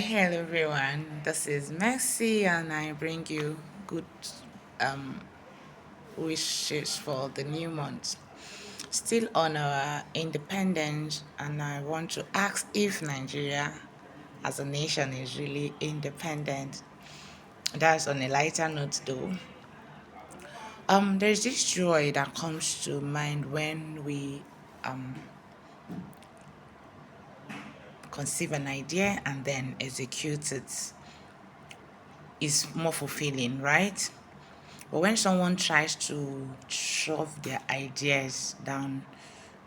Hello everyone. This is Maxi, and I bring you good um, wishes for the new month. Still on our independence, and I want to ask if Nigeria as a nation is really independent. That's on a lighter note, though. There's this joy that comes to mind when we conceive an idea and then execute it. Is more fulfilling, right? But when someone tries to shove their ideas down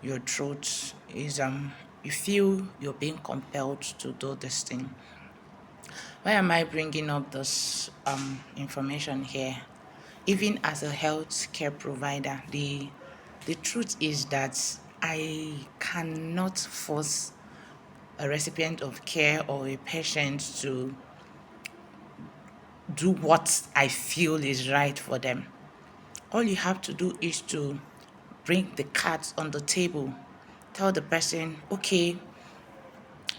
your throat, is you feel you're being compelled to do this thing. Why am I bringing up this information here? Even as a healthcare provider, the truth is that I cannot force a recipient of care or a patient to do what I feel is right for them. All you have to do is to bring the cards on the table. Tell the person, okay,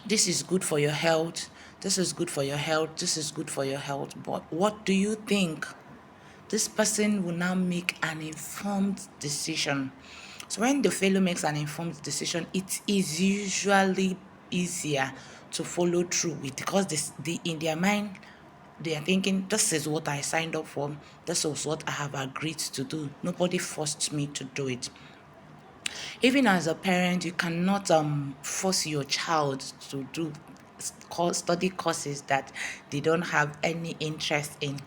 this is good for your health. This is good for your health. This is good for your health. But what do you think? This person will now make an informed decision. So when the fellow makes an informed decision, it is usually easier to follow through with, because in their mind they are thinking, this is what I signed up for, this is what I have agreed to do. Nobody forced me to do it. Even as a parent, you cannot force your child to do study courses that they don't have any interest in.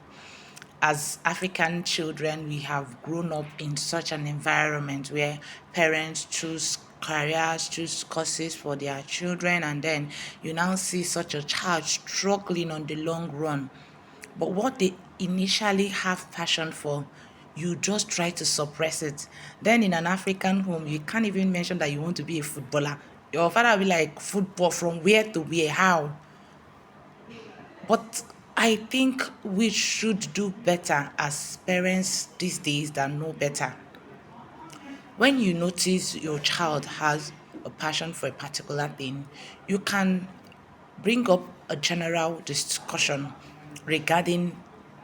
As African children, we have grown up in such an environment where parents choose careers, choose courses for their children, and then you now see such a child struggling on the long run. But what they initially have passion for, you just try to suppress it. Then in an African home, you can't even mention that you want to be a footballer. Your father will be like, football from where to where, how? But I think we should do better as parents these days that know better. When you notice your child has a passion for a particular thing, you can bring up a general discussion regarding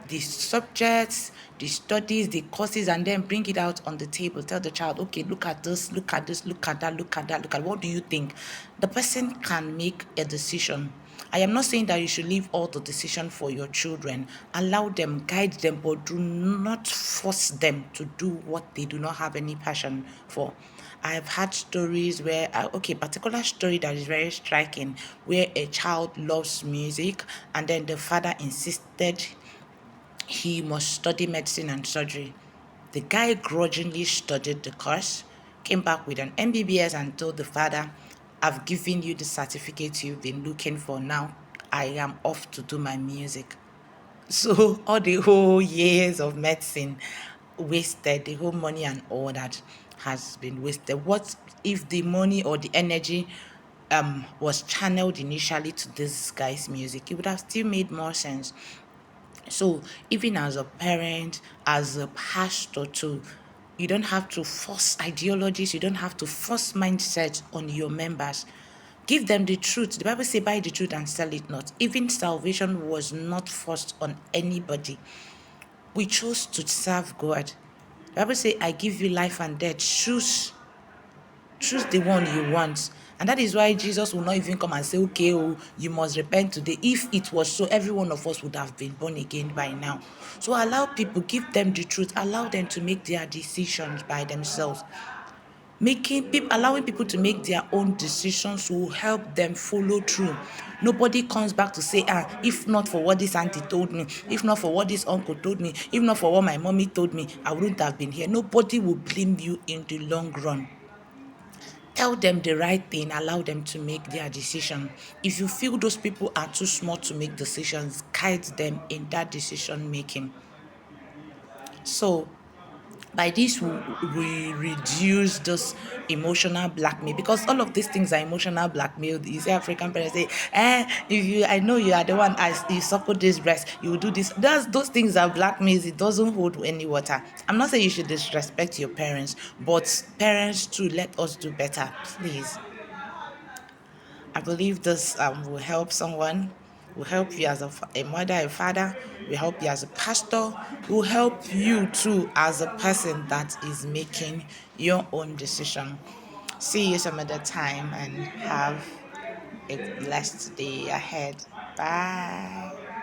the subjects, the studies, the courses, and then bring it out on the table. Tell the child, okay, look at this, look at this, look at that, look at that, look at what do you think? The person can make a decision. I am not saying that you should leave all the decision for your children. Allow them, guide them, but do not force them to do what they do not have any passion for. I've had stories where, particular story that is very striking, where a child loves music and then the father insisted he must study medicine and surgery. The guy grudgingly studied the course, came back with an MBBS and told the father, I've given you the certificate you've been looking for. Now I am off to do my music. So all the whole years of medicine wasted, the whole money and all that has been wasted. What if the money or the energy was channeled initially to this guy's music? It would have still made more sense. So even as a parent, as a pastor too, you don't have to force ideologies, you don't have to force mindsets on your members. Give them the truth. The Bible says, buy the truth and sell it not. Even salvation was not forced on anybody. We chose to serve God. The Bible says, I give you life and death. Choose the one you want. And that is why Jesus will not even come and say, okay, oh, you must repent today. If it was so, every one of us would have been born again by now. So allow people, give them the truth, allow them to make their decisions by themselves. Allowing people to make their own decisions will help them follow through. Nobody comes back to say, if not for what this auntie told me, if not for what this uncle told me, if not for what my mommy told me, I wouldn't have been here. Nobody will blame you in the long run. Tell them the right thing, allow them to make their decision. If you feel those people are too small to make decisions, guide them in that decision making. So by this we reduce this emotional blackmail, because all of these things are emotional blackmail. You see African parents say, if you I know you are the one, as you suckle this breast, you will do this. Those things are blackmails. It doesn't hold any water. I'm not saying you should disrespect your parents, but parents too, let us do better, please. I believe this will help someone. We'll help you as a mother, a father. We'll help you as a pastor. We'll help you too as a person that is making your own decision. See you some other time and have a blessed day ahead. Bye.